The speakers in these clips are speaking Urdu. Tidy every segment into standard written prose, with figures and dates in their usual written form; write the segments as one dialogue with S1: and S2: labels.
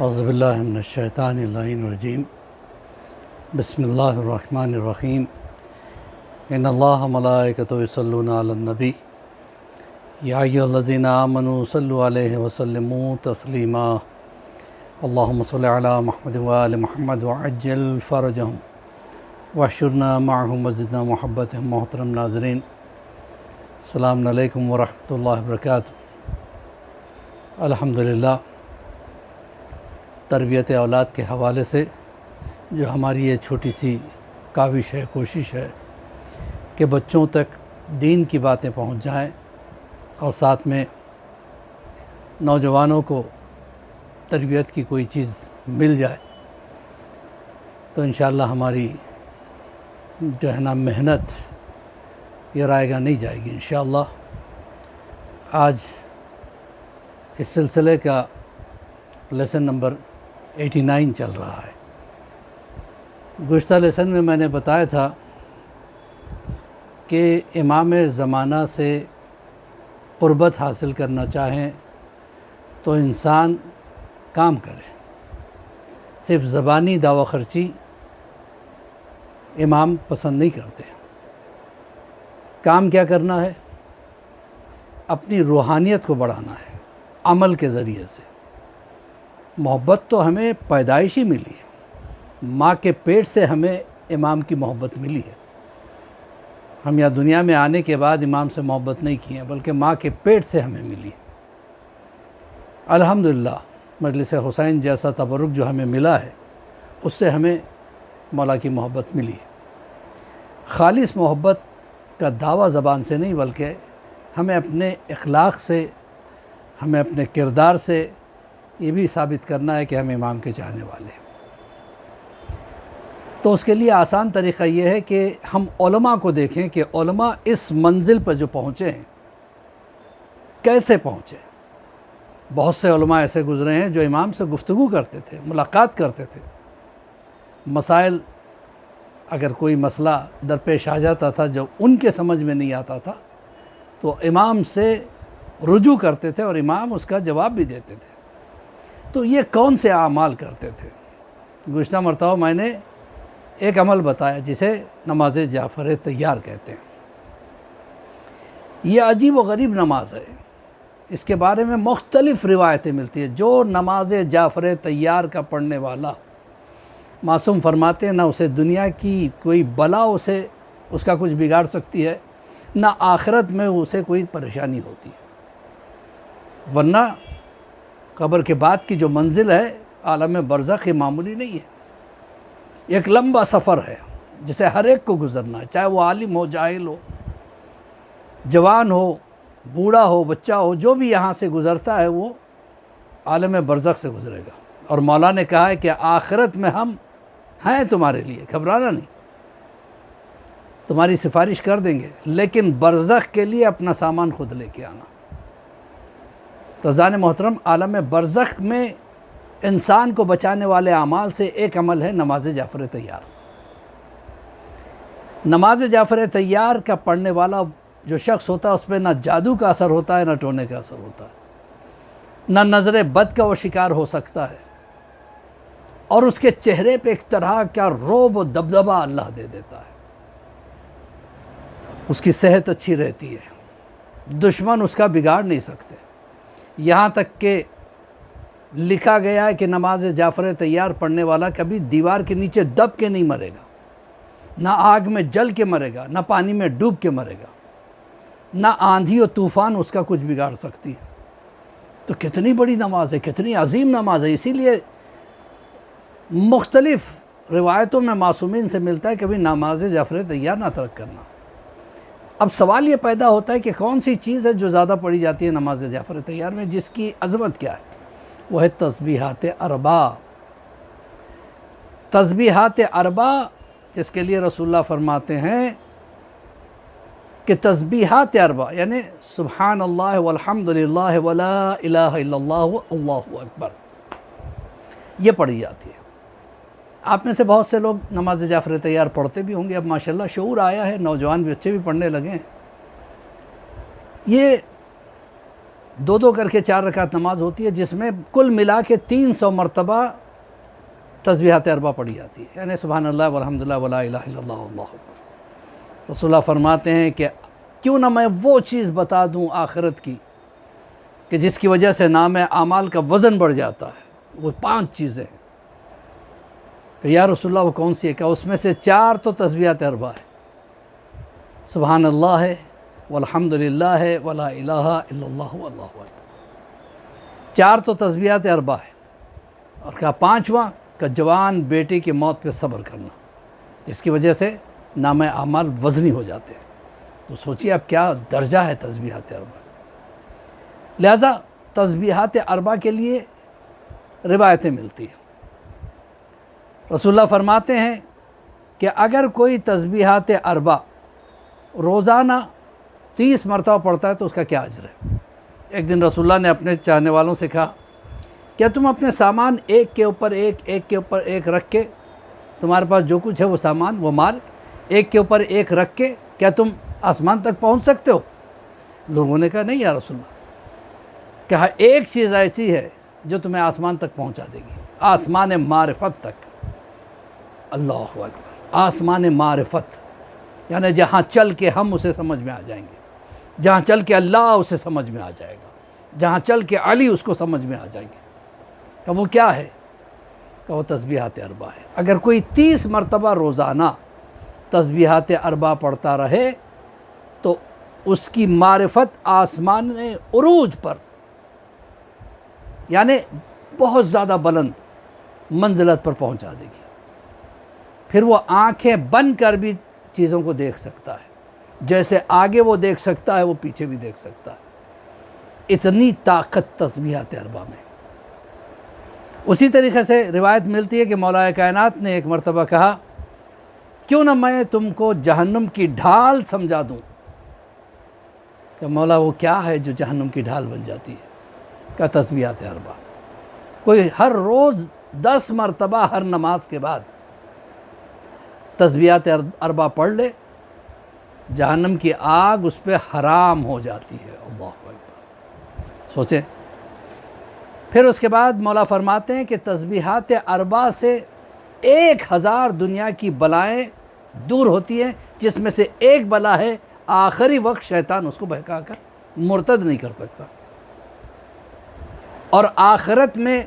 S1: اعوذ باللہ من الشیطان اللعین الرجیم بسم اللہ الرحمن الرحیم ان اللہ ملائکتہ یصلون علی النبی یا ایھا الذین آمنوا صلوا علیہ وسلموا تسلیما اللہم صل علی محمد وآل محمد وعجل فرجہم واحشرنا معہم وزدنا محبتہم۔ محترم ناظرین، السلام علیکم ورحمۃ اللہ وبرکاتہ۔ الحمدللہ، تربیت اولاد کے حوالے سے جو ہماری یہ چھوٹی سی کاوش ہے، کوشش ہے کہ بچوں تک دین کی باتیں پہنچ جائیں اور ساتھ میں نوجوانوں کو تربیت کی کوئی چیز مل جائے، تو انشاءاللہ ہماری جو ہے نا محنت یہ رائے گاہ نہیں جائے گی انشاءاللہ۔ آج اس سلسلے کا لیسن نمبر 89 چل رہا ہے۔ گزشتہ لیسن میں میں نے بتایا تھا کہ امام زمانہ سے قربت حاصل کرنا چاہیں تو انسان کام کرے، صرف زبانی دعوی خرچی امام پسند نہیں کرتے۔ کام کیا کرنا ہے؟ اپنی روحانیت کو بڑھانا ہے عمل کے ذریعے سے۔ محبت تو ہمیں پیدائشی ملی ہے، ماں کے پیٹ سے ہمیں امام کی محبت ملی ہے۔ ہم یہاں دنیا میں آنے کے بعد امام سے محبت نہیں کی ہے، بلکہ ماں کے پیٹ سے ہمیں ملی۔ الحمدللہ، مجلس حسین جیسا تبرک جو ہمیں ملا ہے، اس سے ہمیں مولا کی محبت ملی ہے۔ خالص محبت کا دعویٰ زبان سے نہیں، بلکہ ہمیں اپنے اخلاق سے، ہمیں اپنے کردار سے یہ بھی ثابت کرنا ہے کہ ہم امام کے چاہنے والے ہیں۔ تو اس کے لیے آسان طریقہ یہ ہے کہ ہم علماء کو دیکھیں کہ علماء اس منزل پر جو پہنچے ہیں کیسے پہنچے۔ بہت سے علماء ایسے گزرے ہیں جو امام سے گفتگو کرتے تھے، ملاقات کرتے تھے، مسائل اگر کوئی مسئلہ درپیش آ جاتا تھا جو ان کے سمجھ میں نہیں آتا تھا تو امام سے رجوع کرتے تھے اور امام اس کا جواب بھی دیتے تھے۔ تو یہ کون سے اعمال کرتے تھے؟ گزشتہ مرتبہ میں نے ایک عمل بتایا جسے نماز جعفر طیار کہتے ہیں۔ یہ عجیب و غریب نماز ہے، اس کے بارے میں مختلف روایتیں ملتی ہیں۔ جو نماز جعفر طیار کا پڑھنے والا، معصوم فرماتے ہیں، نہ اسے دنیا کی کوئی بلا اس کا کچھ بگاڑ سکتی ہے، نہ آخرت میں اسے کوئی پریشانی ہوتی ہے، ورنہ قبر کے بعد کی جو منزل ہے عالم برزخ یہ معمولی نہیں ہے، ایک لمبا سفر ہے جسے ہر ایک کو گزرنا ہے، چاہے وہ عالم ہو، جاہل ہو، جوان ہو، بوڑھا ہو، بچہ ہو، جو بھی یہاں سے گزرتا ہے وہ عالم برزخ سے گزرے گا۔ اور مولا نے کہا ہے کہ آخرت میں ہم ہیں تمہارے لیے، گھبرانا نہیں، تمہاری سفارش کر دیں گے، لیکن برزخ کے لیے اپنا سامان خود لے کے آنا۔ تو عزیزان محترم، عالم برزخ میں انسان کو بچانے والے اعمال سے ایک عمل ہے نماز جعفر طیار۔ نماز جعفر طیار کا پڑھنے والا جو شخص ہوتا ہے اس پہ نہ جادو کا اثر ہوتا ہے، نہ ٹونے کا اثر ہوتا ہے، نہ نظر بد کا وہ شکار ہو سکتا ہے، اور اس کے چہرے پہ ایک طرح کا رعب و دبدبہ اللہ دے دیتا ہے۔ اس کی صحت اچھی رہتی ہے، دشمن اس کا بگاڑ نہیں سکتے، یہاں تک کہ لکھا گیا ہے کہ نماز جعفر طیار پڑھنے والا کبھی دیوار کے نیچے دب کے نہیں مرے گا، نہ آگ میں جل کے مرے گا، نہ پانی میں ڈوب کے مرے گا، نہ آندھی و طوفان اس کا کچھ بگاڑ سکتی ہے۔ تو کتنی بڑی نماز ہے، کتنی عظیم نماز ہے۔ اسی لیے مختلف روایتوں میں معصومین سے ملتا ہے کبھی نماز جعفر طیار نہ ترک کرنا۔ اب سوال یہ پیدا ہوتا ہے کہ کون سی چیز ہے جو زیادہ پڑھی جاتی ہے نماز جعفر طیار میں، جس کی عظمت کیا ہے؟ وہ ہے تسبیحات اربع۔ تسبیحات اربع، جس کے لیے رسول اللہ فرماتے ہیں کہ تسبیحات اربع یعنی سبحان اللہ والحمد للہ ولا الہ الا اللہ واللہ اکبر، یہ پڑھی جاتی ہے۔ آپ میں سے بہت سے لوگ نماز جعفر طیار پڑھتے بھی ہوں گے، اب ماشاءاللہ شعور آیا ہے، نوجوان بچے بھی پڑھنے لگے ہیں۔ یہ دو کر کے 4 رکعت نماز ہوتی ہے، جس میں کل ملا کے 300 مرتبہ تسبیحات اربع پڑھی جاتی ہے، یعنی سبحان اللہ والحمدللہ ولا الہ الا اللہ واللہ اکبر۔ رسول اللہ فرماتے ہیں کہ کیوں نہ میں وہ چیز بتا دوں آخرت کی کہ جس کی وجہ سے نام اعمال کا وزن بڑھ جاتا ہے، وہ 5 چیزیں ہیں۔ کہ یا رسول اللہ وہ کون سی ہے؟ کہ اس میں سے 4 تو تسبیحات اربع ہے، سبحان اللہ ہے والحمدللہ ہے ولا الہ الا اللہ واللہ اکبر۔ 4 تو تسبیحات اربع ہے، اور کہا 5واں کہ جوان بیٹی کی موت پہ صبر کرنا، جس کی وجہ سے نام اعمال وزنی ہو جاتے ہیں۔ تو سوچیے اب کیا درجہ ہے تسبیحات اربع۔ لہذا تسبیحات اربع کے لیے روایتیں ملتی ہیں۔ رسول اللہ فرماتے ہیں کہ اگر کوئی تسبیحات اربع روزانہ 30 مرتبہ پڑھتا ہے تو اس کا کیا اجر ہے؟ ایک دن رسول اللہ نے اپنے چاہنے والوں سے کہا، کیا تم اپنے سامان ایک کے اوپر ایک رکھ کے، تمہارے پاس جو کچھ ہے وہ سامان وہ مال ایک کے اوپر ایک رکھ کے کیا تم آسمان تک پہنچ سکتے ہو؟ لوگوں نے کہا نہیں یا رسول اللہ۔ کہا ایک چیز ایسی ہے جو تمہیں آسمان تک پہنچا دے گی، آسمان معرفت تک۔ اللہ اکبر، آسمان معرفت، یعنی جہاں چل کے ہم اسے سمجھ میں آ جائیں گے، جہاں چل کے اللہ اسے سمجھ میں آ جائے گا، جہاں چل کے علی اس کو سمجھ میں آ جائیں گے۔ کہ وہ کیا ہے؟ کہ وہ تسبیحات اربع ہے۔ اگر کوئی 30 مرتبہ روزانہ تسبیحات اربع پڑھتا رہے تو اس کی معرفت آسمان عروج پر، یعنی بہت زیادہ بلند منزلت پر پہنچا دے گی۔ پھر وہ آنکھیں بند کر بھی چیزوں کو دیکھ سکتا ہے، جیسے آگے وہ دیکھ سکتا ہے وہ پیچھے بھی دیکھ سکتا ہے۔ اتنی طاقت تسبیحات اربع میں۔ اسی طریقے سے روایت ملتی ہے کہ مولا کائنات نے ایک مرتبہ کہا، کیوں نہ میں تم کو جہنم کی ڈھال سمجھا دوں؟ کہ مولا وہ کیا ہے جو جہنم کی ڈھال بن جاتی ہے؟ کہ تسبیحات اربع۔ کوئی ہر روز 10 مرتبہ ہر نماز کے بعد تسبیحات اربع پڑھ لے، جہنم کی آگ اس پہ حرام ہو جاتی ہے۔ اللہ اکبر، سوچیں۔ پھر اس کے بعد مولا فرماتے ہیں کہ تسبیحات اربع سے 1000 دنیا کی بلائیں دور ہوتی ہیں، جس میں سے ایک بلا ہے آخری وقت شیطان اس کو بہکا کر مرتد نہیں کر سکتا، اور آخرت میں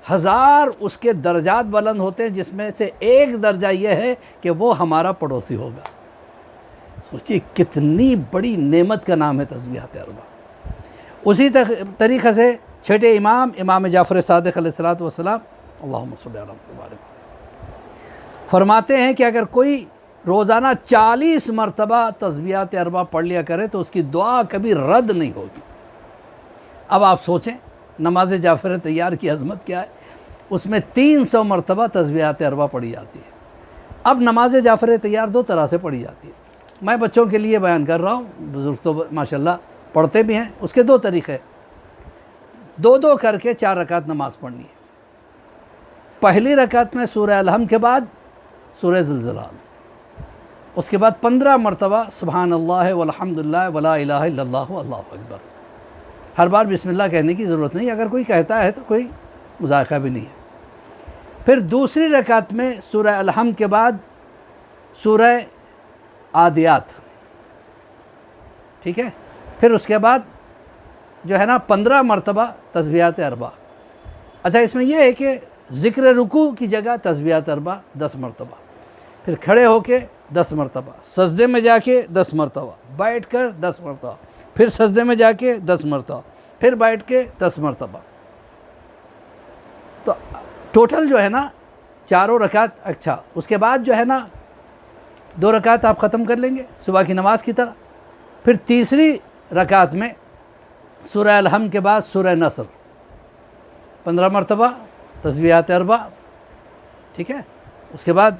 S1: 1000 اس کے درجات بلند ہوتے ہیں، جس میں سے ایک درجہ یہ ہے کہ وہ ہمارا پڑوسی ہوگا۔ سوچیے کتنی بڑی نعمت کا نام ہے تسبیحات اربع۔ اسی طریقے سے چھٹے امام جعفر صادق علیہ الصلوۃ والسلام اللہم صلی علی محمد فرماتے ہیں کہ اگر کوئی روزانہ 40 مرتبہ تسبیحات اربع پڑھ لیا کرے تو اس کی دعا کبھی رد نہیں ہوگی۔ اب آپ سوچیں نماز جعفر طیار کی عظمت کیا ہے، اس میں 300 مرتبہ تسبیحات اربع پڑھی جاتی ہے۔ اب نماز جعفر طیار 2 طرح سے پڑھی جاتی ہے، میں بچوں کے لیے بیان کر رہا ہوں، بزرگ تو ماشاءاللہ پڑھتے بھی ہیں۔ اس کے 2 طریقے، 2 کر کے 4 رکعت نماز پڑھنی ہے۔ پہلی رکعت میں سورہ الحمد کے بعد سورہ زلزلہ، اس کے بعد 15 مرتبہ سبحان اللہ والحمدللہ ولا الہ الا اللہ واللہ اکبر۔ ہر بار بسم اللہ کہنے کی ضرورت نہیں، اگر کوئی کہتا ہے تو کوئی مذائقہ بھی نہیں ہے۔ پھر دوسری رکعت میں سورہ الحمد کے بعد سورہ عادیات، ٹھیک ہے، پھر اس کے بعد جو ہے نا 15 مرتبہ تسبیحات اربع۔ اچھا اس میں یہ ہے کہ ذکر رکوع کی جگہ تسبیحات اربع 10 مرتبہ، پھر کھڑے ہو کے 10 مرتبہ، سجدے میں جا کے 10 مرتبہ، بیٹھ کر 10 مرتبہ، پھر سجدے میں جا کے 10 مرتبہ، پھر بیٹھ کے 10 مرتبہ۔ تو ٹوٹل جو ہے نا 4 رکعت۔ اچھا اس کے بعد جو ہے نا 2 رکعت آپ ختم کر لیں گے صبح کی نماز کی طرح، پھر تیسری رکعت میں سورہ الحمد کے بعد سورہ نصر 15 مرتبہ تسبیحات اربع، ٹھیک ہے۔ اس کے بعد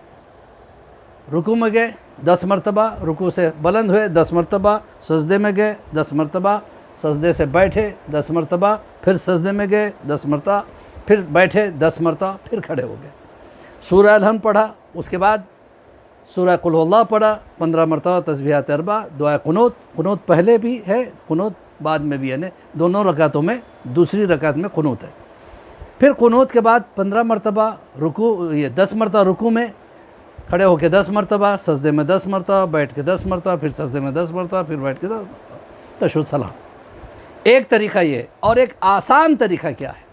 S1: رکوع میں گئے 10 مرتبہ، رکوع سے بلند ہوئے 10 مرتبہ، سجدے میں گئے 10 مرتبہ، سجدے سے بیٹھے 10 مرتبہ، پھر سجدے میں گئے 10 مرتبہ، پھر بیٹھے 10 مرتبہ، پھر کھڑے ہو گئے۔ سورہ الحمد پڑھا، اس کے بعد سورہ قل هو اللہ پڑھا 15 مرتبہ تسبیحات اربع، دعا قنوت۔ قنوت پہلے بھی ہے، قنوت بعد میں بھی یعنی دونوں رکعتوں میں دوسری رکعت میں قنوت ہے۔ پھر قنوت کے بعد 15 مرتبہ رکوع، یہ 10 مرتبہ رکوع میں کھڑے ہو کے 10 مرتبہ، سجدے میں 10 مرتبہ، بیٹھ کے 10 مرتبہ، پھر سجدے میں 10 مرتبہ، پھر بیٹھ کے 10 مرتبہ تشہد سلام۔ ایک طریقہ یہ ہے۔ اور ایک آسان طریقہ کیا ہے؟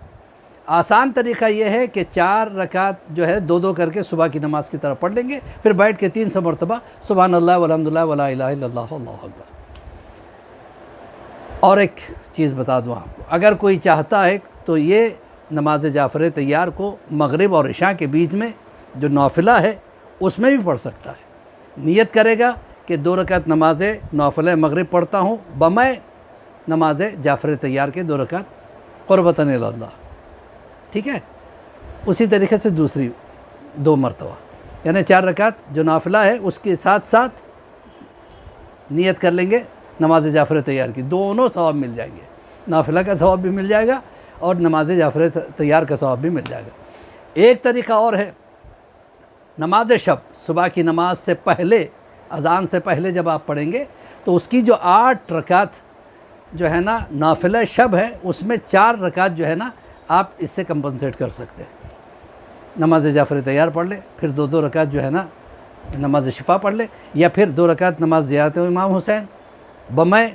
S1: آسان طریقہ یہ ہے کہ 4 رکعت جو ہے 2 کر کے صبح کی نماز کی طرح پڑھ لیں گے، پھر بیٹھ کے 300 مرتبہ سبحان اللہ والحمدللہ ولا الہ الا اللہ اللہ اکبر۔ اور ایک چیز بتا دوں آپ کو، اگر کوئی چاہتا ہے تو یہ نماز جعفر طیار کو مغرب اور عشاء کے بیچ میں جو نافلہ ہے اس میں بھی پڑھ سکتا ہے۔ نیت کرے گا کہ 2 رکعت نماز نافلہ مغرب پڑھتا ہوں بمیں نماز جعفر طیار کے 2 رکعت قربتاً الی اللہ، ٹھیک ہے؟ اسی طریقے سے دوسری 2 مرتبہ، یعنی 4 رکعت جو نافلہ ہے اس کے ساتھ ساتھ نیت کر لیں گے نماز جعفر طیار کی، دونوں ثواب مل جائیں گے، نافلہ کا ثواب بھی مل جائے گا اور نماز جعفر طیار کا ثواب بھی مل جائے گا۔ ایک طریقہ اور ہے، نماز شب، صبح کی نماز سے پہلے، اذان سے پہلے جب آپ پڑھیں گے تو اس کی جو 8 رکعت جو ہے نا نافلہ شب ہے، اس میں 4 رکعت جو ہے نا آپ اس سے کمپنسیٹ کر سکتے ہیں۔ نماز جعفر طیار پڑھ لے، پھر 2 رکعت جو ہے نا نماز شفا پڑھ لے، یا پھر 2 رکعت نماز زیارت امام حسین بمیں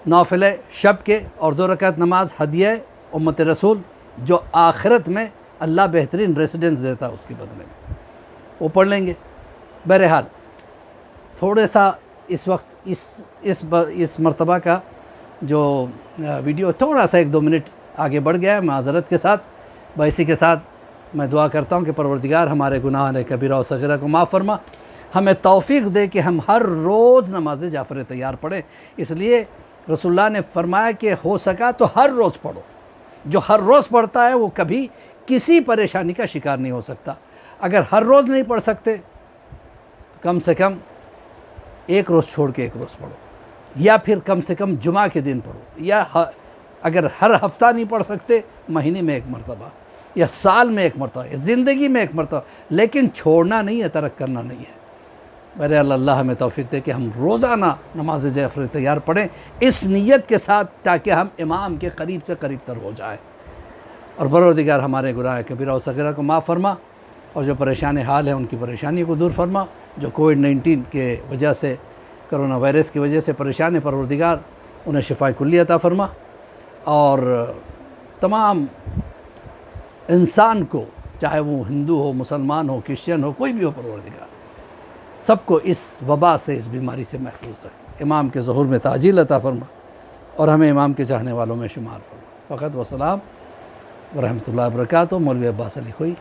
S1: نافلہ شب کے، اور 2 رکعت نماز ہدیہ امت رسول جو آخرت میں اللہ بہترین ریسیڈنس دیتا ہے اس کے بدلے میں، وہ پڑھ لیں گے۔ بہرحال تھوڑے سا اس وقت اس مرتبہ کا جو ویڈیو تھوڑا سا 1-2 منٹ آگے بڑھ گیا ہے، معذرت کے ساتھ۔ باعثی کے ساتھ میں دعا کرتا ہوں کہ پروردگار ہمارے گناہ کبیرہ و صغیرہ کو معاف فرما، ہمیں توفیق دے کہ ہم ہر روز نماز جعفر طیار پڑھیں۔ اس لیے رسول اللہ نے فرمایا کہ ہو سکا تو ہر روز پڑھو، جو ہر روز پڑھتا ہے وہ کبھی کسی پریشانی کا شکار نہیں ہو سکتا۔ اگر ہر روز نہیں پڑھ سکتے کم سے کم 1 روز چھوڑ کے 1 روز پڑھو، یا پھر کم سے کم جمعہ کے دن پڑھو، یا اگر ہر ہفتہ نہیں پڑھ سکتے مہینے میں 1 مرتبہ، یا سال میں 1 مرتبہ، یا زندگی میں 1 مرتبہ، لیکن چھوڑنا نہیں ہے، ترک کرنا نہیں ہے۔ بہرحال اللہ ہمیں توفیق دے کہ ہم روزانہ نماز جعفر طیار پڑھیں اس نیت کے ساتھ، تاکہ ہم امام کے قریب سے قریب تر ہو جائیں، اور پروردگار ہمارے گناہ کبیرہ و صغیرہ کو معاف فرما، اور جو پریشان حال ہیں ان کی پریشانی کو دور فرما، جو کووڈ-19 کے وجہ سے، کرونا وائرس کی وجہ سے پریشان ہے، پروردگار انہیں شفاء کلی عطا فرما، اور تمام انسان کو، چاہے وہ ہندو ہو، مسلمان ہو، کرسچن ہو، کوئی بھی ہو، پروردگار سب کو اس وبا سے، اس بیماری سے محفوظ رکھے، امام کے ظہور میں تعجیل عطا فرما، اور ہمیں امام کے چاہنے والوں میں شمار فرما۔ فقط وسلام ورحمۃ اللہ وبرکاتہ۔ مولوی عباس علی خوئی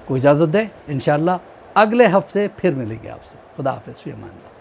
S1: کو اجازت دیں، انشاءاللہ اگلے ہفتے پھر ملیں گے آپ سے۔ خدا حافظ، فی امان اللہ۔